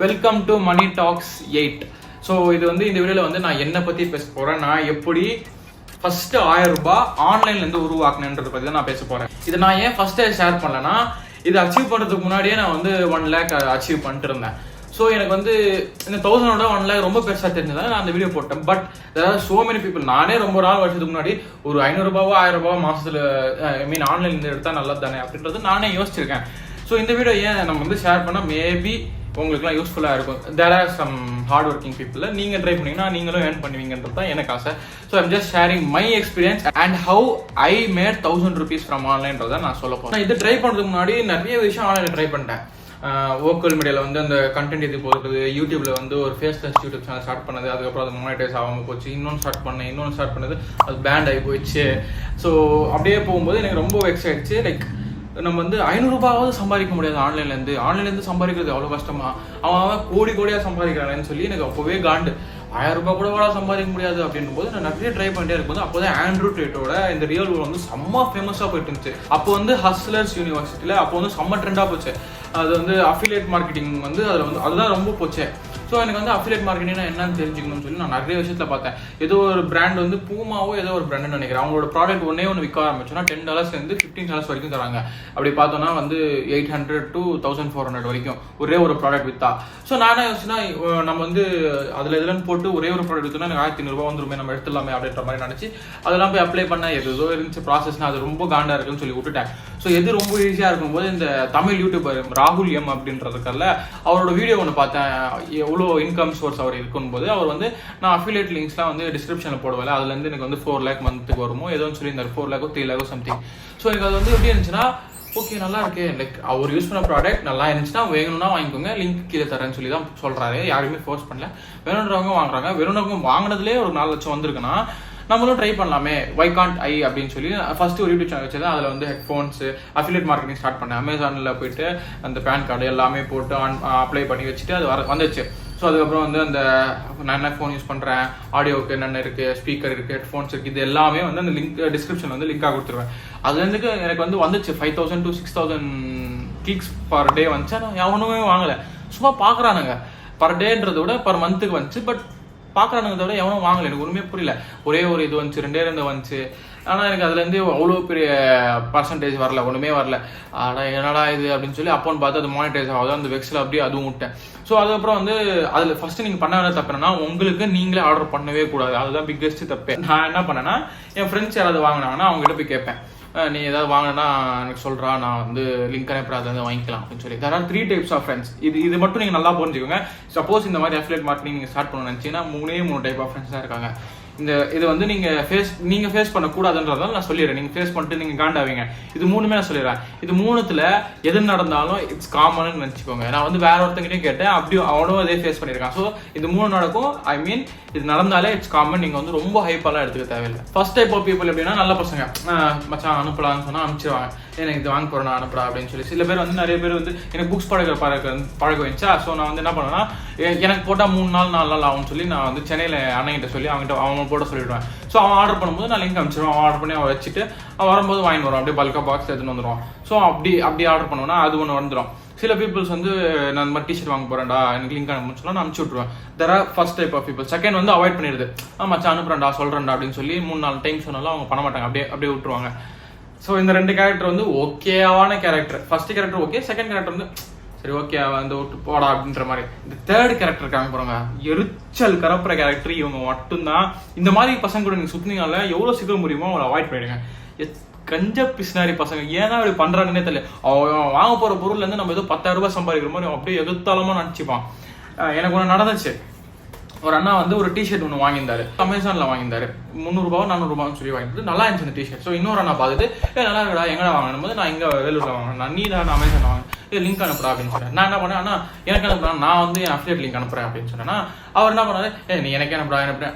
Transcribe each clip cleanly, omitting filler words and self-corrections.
Welcome to money tax 8. So இது வந்து இந்த வீடியோவில் வந்து நான் என்னை பற்றி பேச போகிறேன். நான் எப்படி ஃபர்ஸ்ட் 1000 ரூபாய் ஆன்லைன்லேருந்து உருவாக்குனேன்றதை பற்றி தான் நான் பேச போகிறேன். இதை நான் ஏன் ஃபர்ஸ்ட்டே ஷேர் பண்ணலன்னா, இதை அச்சீவ் பண்ணுறதுக்கு முன்னாடியே நான் வந்து 1 lakh அச்சீவ் பண்ணிட்டு இருந்தேன். ஸோ எனக்கு வந்து இந்த 1000 1 lakh ரொம்ப பெருசாக தெரிஞ்சதால நான் அந்த வீடியோ போட்டேன். பட் அதாவது சோ மெனி பீப்புள், நானே ரொம்ப நாள் வருஷத்துக்கு முன்னாடி ஒரு 500 ரூபாவோ 1000 ரூபாவோ மாதத்தில் ஆன்லைன்லேருந்து எடுத்தால் நல்லது தானே அப்படின்றது நானே யோசிச்சிருக்கேன். ஸோ இந்த வீடியோ ஏன் நம்ம வந்து ஷேர் பண்ணால் மேபி உங்களுக்குலாம் யூஸ்ஃபுல்லாக இருக்கும். There are some hard working people, நீங்கள் ட்ரை பண்ணீங்கன்னா நீங்களும் ஏர்ன் பண்ணுவீங்கன்றது தான் எனக்கு ஆசை. So I'm just sharing my experience and how I made 1000 rupees from ஆன்லைன்றதை நான் சொல்ல போகிறேன். இது ட்ரை பண்ணுறதுக்கு முன்னாடி நிறைய விஷயம் ஆன்லைனில் ட்ரை பண்ணிட்டேன். வோக்கல் மீடியாவில் வந்து அந்த கண்டென்ட் இது போடுறது, யூடியூப்ல வந்து ஒரு ஃபேஸ்லெஸ் யூடியூப் சேனல் ஸ்டார்ட் பண்ணது, அதுக்கப்புறம் அது மானிட்டைஸ் ஆகாமல் போச்சு. இன்னொன்று ஸ்டார்ட் பண்ணது அது பேண்ட் ஆகி போயிடுச்சு. ஸோ அப்படியே போகும்போது எனக்கு ரொம்ப வெக்ஸ் ஆயிடுச்சு. லைக் நம்ம வந்து 500 ரூபாயாவது சம்பாதிக்க முடியாது ஆன்லைன்லேருந்து சம்பாதிக்கிறது அவ்வளோ கஷ்டமா, அவன் கோடியாக சம்பாதிக்கிறானேன்னு சொல்லி எனக்கு அப்போவே காண்டு. 1000 ரூபாய் கூட சம்பாதிக்க முடியாது அப்படின்னும் போது நான் நிறைய ட்ரை பண்ணிட்டே இருக்கும்போது அப்போதான் ஆண்ட்ரூ டேட்டோட இந்த ரியல் வேர்ல்ட் வந்து செம்ம ஃபேமஸாக போயிட்டு இருந்துச்சு. அப்போ வந்து ஹஸ்லர்ஸ் யூனிவர்சிட்டியில் அப்போ வந்து செம்ம ட்ரெண்டாக போச்சு. அது வந்து அஃபிலியேட் மார்க்கெட்டிங் வந்து அதில் வந்து அதுதான் ரொம்ப போச்சு. ஸோ எனக்கு வந்து அஃபிலியேட் மார்க்கெட்டிங்னா என்னன்னு தெரிஞ்சுக்கணும்னு சொல்லி நான் நிறைய விஷயத்தில் பார்த்தேன். ஏதோ ஒரு பிராண்ட் வந்து பூமாவோ ஏதோ ஒரு பிராண்டுன்னு நினைக்கிறேன், அவங்களோட ப்ராடக்ட் ஒன்று விற்க ஆரம்பிச்சோன்னா $10 $15 வரைக்கும் தராங்க. அப்படி பார்த்தோன்னா வந்து 800 to 1400 வரைக்கும் ஒரே ஒரு ப்ராடக்ட் விற்றா. ஸோ நானே யோசிச்சுன்னா நம்ம வந்து அதில் இதெல்லாம் போட்டு ஒரே ஒரு ப்ராடக்ட் விற்றோன்னா எனக்கு 1500 ரூபா வந்துருமே, நம்ம எடுத்துடலாமே அப்படின்ற மாதிரி நினச்சி அதெல்லாம் போய் அப்ளை பண்ண ஏதோ இருந்துச்சு ப்ராசஸ்னா அது ரொம்ப காண்டா இருக்குன்னு சொல்லி விட்டுட்டேன். ஸோ எது ரொம்ப ஈஸியாக இருக்கும்போது இந்த தமிழ் யூடியூபர் ராகுல் எம் அப்படின்றதுக்கல்ல அவரோட வீடியோ ஒன்று பார்த்தேன். எவ்வளோ இன்கம் சோர்ஸ் அவர் இருக்கும்போது அவர் வந்து நான் அஃபிலியேட் லிங்க்ஸ்லாம் வந்து டிஸ்கிரிப்ஷனில் போடுவேன், அதுலேருந்து எனக்கு வந்து 4 lakh மந்த்துக்கு வருமோ ஏதோ சொல்லியிருந்தார், 4 lakh 3 lakh சம்திங். ஸோ எனக்கு அது வந்து எப்படி இருந்துச்சுன்னா, ஓகே நல்லா இருக்கு, லைக் அவர் யூஸ் பண்ண ப்ராடக்ட் நல்லா இருந்துச்சுன்னா வேணும்னா வாங்கிக்கோங்க, லிங்க் கீழே தரேன்னு சொல்லி தான் சொல்கிறாரு. யாருமே ஃபோர்ஸ் பண்ணல, வேணுன்றவங்க வாங்குறாங்க. வேணுன்றவங்க வாங்கினதுலேயே ஒரு 4 லட்சம் வந்திருக்குன்னா நம்மளும் ட்ரை பண்ணலாமே, வை காண்ட் ஐ அப்படின்னு சொல்லி ஃபர்ஸ்ட் ஒரு யூடியூப் சேனல் வச்சது. அதில் வந்து ஹெட்ஃபோன்ஸ் அஃபிலியேட் மார்க்கெட்டிங் ஸ்டார்ட் பண்ணேன். அமேசானில் போயிட்டு அந்த பேன் கார்டு எல்லாமே போட்டு அப்ளை பண்ணி வச்சுட்டு அது வந்துச்சு. ஸோ அதுக்கப்புறம் வந்து அந்த நான் என்ன ஃபோன் யூஸ் பண்ணுறேன், ஆடியோவுக்கு என்னென்ன இருக்குது, ஸ்பீக்கர் இருக்குது, ஹெட்ஃபோன்ஸ் இருக்குது, இது எல்லாமே வந்து அந்த லிங்க் டிஸ்கிரிப்ஷன் வந்து லிங்காக கொடுத்துருவேன். அதுலேருந்து எனக்கு வந்து வந்துச்சு 5000 to 6000 கிளிக்ஸ் பர் டே வந்துச்சு. ஆனால் எவனுமே வாங்கலை, சும்மா பார்க்குறானுங்க. பர் டேன்றதை விட பர் மந்த்துக்கு வந்துச்சு. பட் பார்க்குறானுங்க தவிர எவனும் வாங்கலை. எனக்கு ஒன்றுமே புரியல. ஒரே ஒரு இது வந்துச்சு, 2 வந்துச்சு. ஆனால் எனக்கு அதுலேருந்து அவ்வளோ பெரிய பர்சன்டேஜ் வரல, ஒன்றுமே வரல. ஆனால் என்னடா இது அப்படின்னு சொல்லி அப்போன்னு பார்த்து அது மானிட்டைஸ் ஆகுது. அந்த வெக்ஸில் அப்படியே அதுவும் விட்டேன். ஸோ அதுக்கப்புறம் வந்து அதில் ஃபஸ்ட்டு நீங்கள் பண்ண வேண்டிய தப்பு என்னன்னா, உங்களுக்கு நீங்களே ஆர்டர் பண்ணவே கூடாது. அதுதான் பிக்கெஸ்ட் தப்பு. நான் என்ன பண்ணேன்னா, என் ஃப்ரெண்ட்ஸ் யாராவது வாங்கினாங்கன்னா அவங்ககிட்ட போய் கேட்பேன், நீ ஏதாவது வாங்கினா எனக்கு சொல்கிறா, நான் வந்து லிங்க் அனுப்புறதை வந்து வாங்கிக்கலாம் அப்படின்னு சொல்லி. there are 3 types of friends. இது மட்டும் நீங்கள் நல்லா புரிஞ்சுக்கோங்க. சப்போஸ் இந்த மாதிரி அஃபிலியேட் மார்க்கெட்டிங் நீங்கள் ஸ்டார்ட் பண்ண நினச்சிங்கன்னா 3 டைப் ஆஃப் ஃப்ரெண்ட்ஸ் தான் இருக்காங்க. இது வந்து நீங்கள் ஃபேஸ் பண்ணக்கூடாதுன்றதால நான் சொல்லிடுறேன். நீங்கள் ஃபேஸ் பண்ணிட்டு நீங்கள் காண்டாவீங்க. இது 3மே நான் சொல்லிடுறேன். இது 3த்துல எது நடந்தாலும் இட்ஸ் காமன்னு நினச்சிக்கோங்க. நான் வந்து வேற ஒருத்தங்கிட்டே கேட்டேன், அப்படியும் அவனும் அதே ஃபேஸ் பண்ணியிருக்கான். ஸோ இது 3 நடக்கும். ஐ மீன் இது நடந்தாலே இட்ஸ் காமன். நீங்கள் வந்து ரொம்ப ஹைப்பெல்லாம் எடுத்துக்க தேவையில்லை. ஃபர்ஸ்ட் டைப் ஆஃப் பீப்புள் எப்படின்னா, நல்ல பசங்க மச்சான் அனுப்பலாம்னு சொன்னால் அனுப்பிச்சிருவாங்க. எனக்கு இது வாங்க போகிறேன் அனுப்புறா அப்படின்னு சொல்லி. சில பேர் வந்து நிறைய பேர் வந்து எனக்கு புக்ஸ் பழக வச்சா. ஸோ நான் வந்து என்ன பண்ணுவேன்னா, எனக்கு போட்டால் 3 நாள் 4 நாள் ஆகும்னு சொல்லி நான் வந்து சென்னையில் அண்ணங்கிட்ட சொல்லி அவன் போட சொல்லிவிடுவேன். ஸோ அவன் ஆர்டர் பண்ணும்போது நான் லிங்க் அனுப்பிச்சிடுவேன். அவன் ஆர்டர் பண்ணி அவன் வச்சுட்டு அவன் வரும்போது வாங்கி வருவான். அப்படியே பல்கா பாக்ஸ் எடுத்துன்னு வந்துடுவான். ஸோ அப்படி ஆர்டர் பண்ணுவேன்னா அது ஒன்று வந்துடும். சில பீப்புள்ஸ் வந்து நான் இந்த மாதிரி டிஷர்ட் வாங்க போறேன்டா, எனக்கு லிங்க் அனுப்புன்னு சொன்னா நான் அனுப்பிச்சு விட்ருவேன். There are first type of people. Second வந்து அவாய்ட் பண்ணிடுது. மச்சான் அனுப்புறேன்டா சொல்றேன்டா அப்படின்னு சொல்லி 3-4 டைம் சொன்னாலும் அவங்க பண்ண மாட்டாங்க, அப்படியே விட்டுருவாங்க. ஸோ இந்த 2 கேரக்டர் வந்து ஓகேவான character. First character okay, second character வந்து சரி ஓகே வந்து விட்டு போடா அப்படின்ற மாதிரி. இந்த தேர்ட் கேரக்டர் இருக்காங்க பாருங்க, எரிச்சல் கரப்புற கேரக்டர். இவங்க மட்டும்தான். இந்த மாதிரி பசங்க கூட நீங்க சுத்தினீங்கனால எவ்வளவு சீக்கிரம் முடியுமோ அவங்களை அவாய்ட் பண்ணிடுங்க. கஞ்ச பிஸ்னாரி பசங்க ஏன்னா இப்படி பண்றாங்கன்னே தெரியல. அவன் வாங்க போற பொருள்ல இருந்து நம்ம ஏதோ 10,000 ரூபாய் சம்பாதிக்கிற மாதிரி அப்படியே எதிர்த்தாலமா நினைச்சுப்பான். எனக்கு ஒன்று நடந்துச்சு. ஒரு அண்ணா வந்து ஒரு டிஷர்ட் ஒன்று வாங்கியிருந்தாரு, அமேசான்ல வாங்கியிருந்தாரு. 300 ரூபாய் 400 ரூபான்னு சொல்லி வாங்கிட்டு நல்லா இருந்துச்சு அந்த டிஷர்ட். ஸோ இன்னொரு அண்ணா பார்த்துட்டு நல்லா இருக்கா, எங்கடா வாங்கணும் போது நான் இங்கே வேலூர்ல வாங்கினேன், நீ தான் அமேசான் வாங்கினேன், லிங்க் அனுப்புறா அப்படின்னு சொன்னேன். நான் என்ன பண்ணேன், அண்ணா எனக்கு அனுப்புறேன், நான் வந்து என் அஃபிலியேட் லிங்க் அனுப்புறேன் அப்படின்னு சொன்னேன்னா அவர் என்ன பண்ணாரு, நீ எனக்கு அனுப்புறா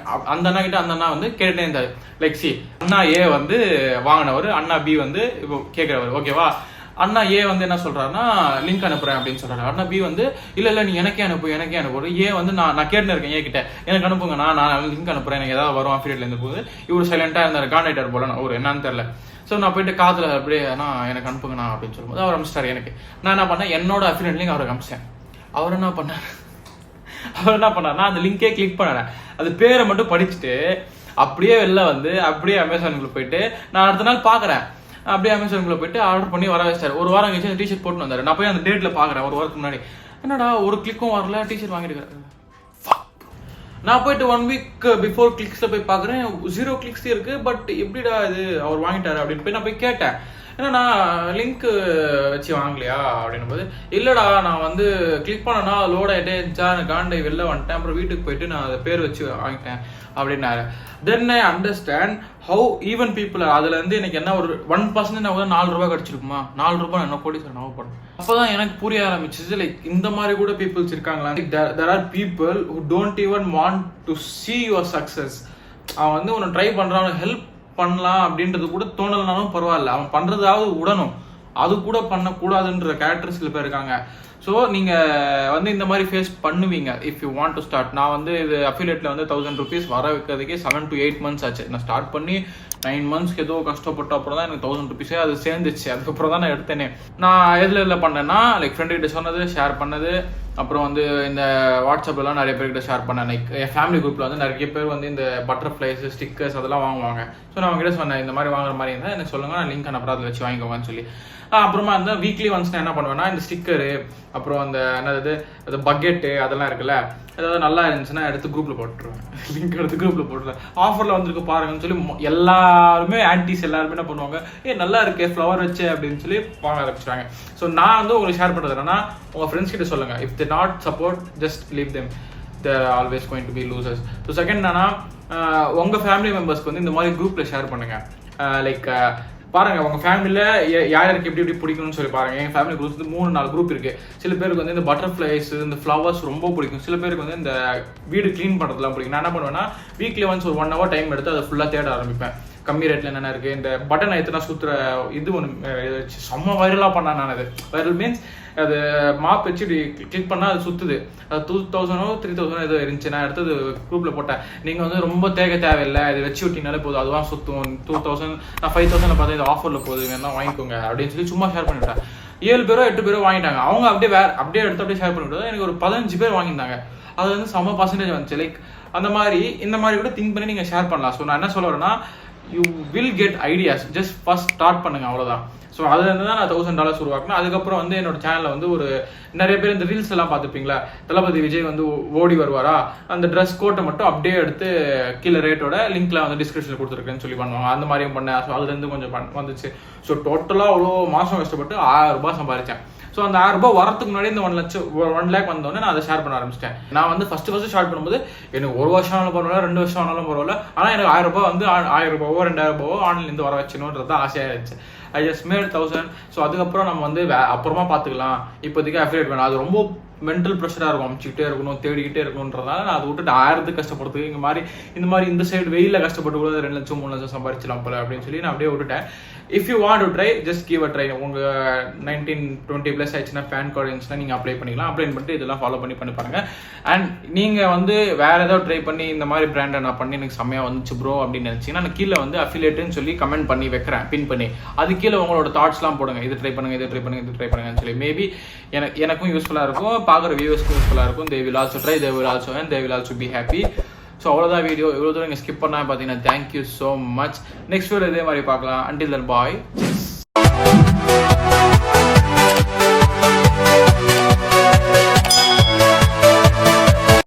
அந்த அண்ணா கிட்ட அந்த அண்ணா வந்து கேட்டுட்டே இருந்தாரு. லைக் அண்ணா ஏ வந்து வாங்கினவர், அண்ணா பி வந்து இப்போ கேட்கிறவர். ஓகேவா, அண்ணா ஏ வந்து என்ன சொல்றாருன்னா லிங்க் அனுப்புறேன் அப்படின்னு சொல்றாரு. அண்ணா பி வந்து இல்ல நீ எனக்கே அனுப்பு. ஏ வந்து நான் கேட்டுன்னு இருக்கேன், ஏ கிட்ட எனக்கு அனுப்புங்க, நான் லிங்க் அனுப்புறேன், எனக்கு ஏதாவது வரும் அஃபிலியேட்ல இருந்து போது. இவர் சைலண்டா இருந்தாரு, கான்டாக்டர் போல ஒரு என்னன்னு தெரியல. ஸோ நான் போயிட்டு காத்துல அப்படியே எனக்கு அனுப்புங்கண்ணா அப்படின்னு சொல்லும்போது அவர் அனுப்பிச்சிட்டாரு. எனக்கு நான் என்ன பண்ணேன், என்னோட அஃபிலியேட் லிங்க் அவருக்கு அனுப்பிச்சேன். அவர் என்ன பண்ணார், அவர் என்ன பண்ணாருன்னா அந்த லிங்கே கிளிக் பண்ணேன், அது பேரை மட்டும் படிச்சுட்டு அப்படியே வெளில வந்து அப்படியே அமேசானுக்குள்ள போயிட்டு நான் அடுத்த நாள் பாக்குறேன், அப்படியே அமேசானுக்குள்ள போயிட்டு ஆர்டர் பண்ணி வர வச்சாரு. ஒரு வாரம் கழிச்சு டிஷர்ட் போட்டு வந்தாரு. நான் போய் அந்த டேட்ல பாக்குறேன், ஒரு வாரத்துக்கு முன்னாடி, என்னடா ஒரு கிளிக்கும் வரல, டிஷர்ட் வாங்கிட்டு. நான் போயிட்டு 1 வீக் பிஃபோர் கிளிக்ஸ்ல போய் பாக்குறேன், 0 கிளிக்ஸ் இருக்கு. பட் எப்படிடா இது அவர் வாங்கிட்டாரு அப்படின்னு போய் நான் போய் கேட்டேன், என்னன்னா லிங்க் வச்சு வாங்கலையா அப்படின்னும் போது, இல்லடா நான் வந்து கிளிக் பண்ணனா லோட் ஆகிட்டே இருந்துச்சா, எனக்கு காண்டை வெளில வந்துட்டேன், அப்புறம் வீட்டுக்கு போயிட்டு நான் அதை பேர் வச்சு வாங்கிட்டேன் அப்படின்னாரு. Then I understand how even people. அதுல இருந்து எனக்கு என்ன ஒரு 1% நான் 4 ரூபாய் கிடைச்சிருக்குமா, 4 ரூபாய் என்ன கோடி சார் நவப்படும். அப்பதான் எனக்கு புரிய ஆரம்பிச்சிச்சு, லைக் இந்த மாதிரி கூட பீப்புள்ஸ் இருக்காங்களா. there are people who don't even want to see your success. அவன் வந்து உன்னை ட்ரை பண்றான், ஹெல்ப் பண்ணலாம் அப்படின்றது கூட தோணலனாலும் பரவாயில்ல, அவன் பண்றதாவது உடனும், அது கூட பண்ணக்கூடாதுன்ற கேரக்டர் சில பேர் இருக்காங்க. ஸோ நீங்கள் வந்து இந்த மாதிரி ஃபேஸ் பண்ணுவீங்க if you want to start. நான் வந்து இது அஃபிலியேட்டில் வந்து 1000 rupees வர வைக்கிறதுக்கே 7 to 8 months ஆச்சு. நான் ஸ்டார்ட் பண்ணி 9 monthsக்கு ஏதோ கஷ்டப்பட்ட அப்புறம் தான் எனக்கு 1000 rupees அது சேர்ந்துச்சு. அதுக்கப்புறம் தான் நான் எடுத்தேனே. நான் எதில் பண்ணேன்னா லைக் ஃப்ரெண்டுக்கிட்ட சொன்னது, ஷேர் பண்ணது, அப்புறம் வந்து இந்த வாட்ஸ்அப்லாம் நிறைய பேர்கிட்ட ஷேர் பண்ணேன். லைக் என் ஃபேமிலி குரூப்பில் வந்து நிறைய பேர் வந்து இந்த பட்டர்ஃப்ளைஸ், ஸ்டிக்கர்ஸ் அதெல்லாம் வாங்குவாங்க. ஸோ நான் அவங்ககிட்ட சொன்னேன், இந்த மாதிரி வாங்குற மாதிரி இருந்தால் எனக்கு சொல்லுங்கள், நான் லிங்க் அனுப்புறேன், அதில் வச்சு வாங்கிக்கோங்கன்னு சொல்லி. அப்புறமா இருந்தால் வீக்லி ஒன்ஸ் நான் என்ன பண்ணுவேன்னா, இந்த ஸ்டிக்கரு அப்புறம் அந்த என்னது அது பக்கெட்டு அதெல்லாம் இருக்குல்ல, ஏதாவது நல்லா இருந்துச்சுன்னா எடுத்து குரூப்பில் போட்டுருவேன், லிங்க் எடுத்து குரூப்பில் போட்டுருவேன். ஆஃபரில் வந்துருக்கு பாருங்கன்னு சொல்லி எல்லாருமே ஆன்டிஸ் எல்லாருமே என்ன பண்ணுவாங்க, நல்லா இருக்கு ஃப்ளவர் வச்சு அப்படின்னு சொல்லி வாங்க ஆரம்பிச்சுறாங்க. ஸோ நான் வந்து உங்களுக்கு ஷேர் பண்ணுறது என்னன்னா, உங்கள் ஃப்ரெண்ட்ஸ் கிட்ட சொல்லுங்கள், if they not support just leave them, they're always going to be losers. So second என்னன்னா, உங்கள் ஃபேமிலி மெம்பர்ஸ்க்கு வந்து இந்த மாதிரி குரூப்பில் ஷேர் பண்ணுங்க. லைக் பாருங்க, உங்க ஃபேமிலியில யாருக்கு எப்படி எப்படி பிடிக்கும்னு சொல்லி பாருங்க. என் ஃபேமிலி குரூப் வந்து 3-4 குரூப் இருக்கு. சில பேருக்கு வந்து இந்த பட்டர்ஃப்ளைஸ், இந்த ஃப்ளவர்ஸ் ரொம்ப பிடிக்கும். சில பேருக்கு வந்து இந்த வீடு கிளீன் பண்றதுலாம் பிடிக்கும். நான் என்ன பண்ணுவேன்னா, வீக்லி ஒன்ஸ் ஒரு 1 hour டைம் எடுத்து அதை ஃபுல்லா தேட ஆரம்பிப்பேன். கம்மி ரேட்ல என்னென்ன இருக்கு, இந்த பட்டன் ஐத்தனா சுத்துற இது ஒன்று செம்ம வைரலா பண்ணேன் நான். அது வைரல் மீன்ஸ் அது மாப் வச்சு கிளிக் பண்ணா அது சுத்துது. அது 2000 3000 ஏதோ இருந்துச்சு. நான் எடுத்தது குரூப்ல போட்டேன், நீங்க வந்து ரொம்ப தேவையில்லை, இது வச்சு விட்டீங்கனாலே போதும், அதுதான் சுத்தும். 2000 நான் 5000 பார்த்தா இது ஆஃபர்ல போகுது, வேணா வாங்கிக்கோங்க அப்படின்னு சொல்லி சும்மா ஷேர் பண்ணிவிட்டேன். 7 பேரோ 8 பேரோ வாங்கிட்டாங்க. அவங்க அப்படியே எடுத்து அப்படியே ஷேர் பண்ணிவிட்டது. எனக்கு ஒரு 15 பேர் வாங்கியிருந்தாங்க. அது வந்து செம்ம பர்சன்டேஜ் வந்துச்சு. லைக் அந்த மாதிரி இந்த மாதிரி கூட திங்க் பண்ணி நீங்க ஷேர் பண்ணலாம். ஸோ நான் என்ன சொல்ல வரேன்னா, you will get ideas, just first start பண்ணுங்க, அவ்வளோதான். ஸோ அதுலேருந்து தான் நான் $1000 உருவாக்குனேன். அதுக்கப்புறம் வந்து என்னோட சேனலில் வந்து ஒரு நிறைய பேர் இந்த ரீல்ஸ் எல்லாம் பார்த்துப்பீங்களா, தளபதி விஜய் வந்து ஓடி வருவாரா, அந்த ட்ரெஸ் கோட்டை மட்டும் அப்படியே எடுத்து கீழே ரேட்டோட லிங்க்ல வந்து டிஸ்கிரிப்ஷனில் கொடுத்துருக்கேன்னு சொல்லி பண்ணுவாங்க. அந்த மாதிரியும் பண்ணேன். ஸோ அதுலேருந்து கொஞ்சம் வந்துச்சு. ஸோ டோட்டலாக அவ்வளோ மாதம் கஷ்டப்பட்டு 1000 ரூபாய் சம்பாதிச்சேன். ஸோ அந்த 1000 ரூபாய் வரத்துக்கு முன்னாடி இந்த 1 lakh வந்தோடனே நான் அதை ஷேர் பண்ண ஆரம்பிச்சிட்டேன். நான் வந்து ஃபர்ஸ்ட் ஸ்டார்ட் பண்ணும்போது எனக்கு 1 வருஷம் ஆனாலும் பரவாயில்ல, 2 வருஷம் ஆனாலும் பரவாயில்ல, ஆனால் எனக்கு 1000 ரூபாய் வந்து 1000 ரூபாவோ 2000 ரூபாவோ ஆன்லைன்லேருந்து வர வச்சணுன்றது ஆசையாக இருந்துச்சு. I just mat 1000. ஸோ அதுக்கப்புறம் நம்ம வந்து அப்புறமா பார்த்துக்கலாம், இப்போதைக்கு அஃபிலியேட் வேணும். அது ரொம்ப மென்டல் ப்ரெஷராக இருக்கும், அமைச்சிக்கிட்டே இருக்கணும், தேடிக்கிட்டே இருக்கணுன்றதால நான் அதை விட்டுட்டு 1000 கஷ்டப்படுறதுக்கு இந்த மாதிரி இந்த சைடு வெயிலில் கஷ்டப்பட்டு கூட 2 லட்சம் 3 லட்சம் சம்பாதிச்சலாம் போல அப்படின்னு சொல்லி நான் அப்படியே விட்டுட்டேன். If you want to try, just give a try. உங்கள் 19-20+ ஆயிடுச்சுன்னா பேன் கார்டு இருந்துச்சுன்னா நீங்கள் அப்ளை பண்ணிக்கலாம். அப்ளை பண்ணிட்டு இதெல்லாம் ஃபாலோ பண்ணி பாருங்க. அண்ட் நீங்கள் வந்து வேற ஏதாவது ட்ரை பண்ணி இந்த மாதிரி பிராண்டை நான் பண்ணி எனக்கு செம்மையாக வந்துச்சு ப்ரோ அப்படின்னு நினச்சிங்கன்னா, நான் கீழே வந்து அஃபிலியேட்டுன்னு சொல்லி கமெண்ட் பண்ணி வைக்கிறேன், பின் பண்ணி. அது கீழே உங்களோட தாட்ஸ்லாம் போடுங்க, இது ட்ரை பண்ணுங்க, இது ட்ரை பண்ணுங்க, இது ட்ரை பண்ணுங்கன்னு சொல்லி. மேபி எனக்கும் யூஸ்ஃபுல்லாக இருக்கும், பார்க்குற வியூவர்ஸ்க்கும் யூஸ்ஃபுல்லாக இருக்கும். they will also try, they will also be happy. So அவ்வளோதான் வீடியோ. இவ்வளோ தூரம் நீங்கள் ஸ்கிப் பண்ணால் பார்த்தீங்கன்னா thank you so much. Next video இதே மாதிரி பார்க்கலாம். until then bye.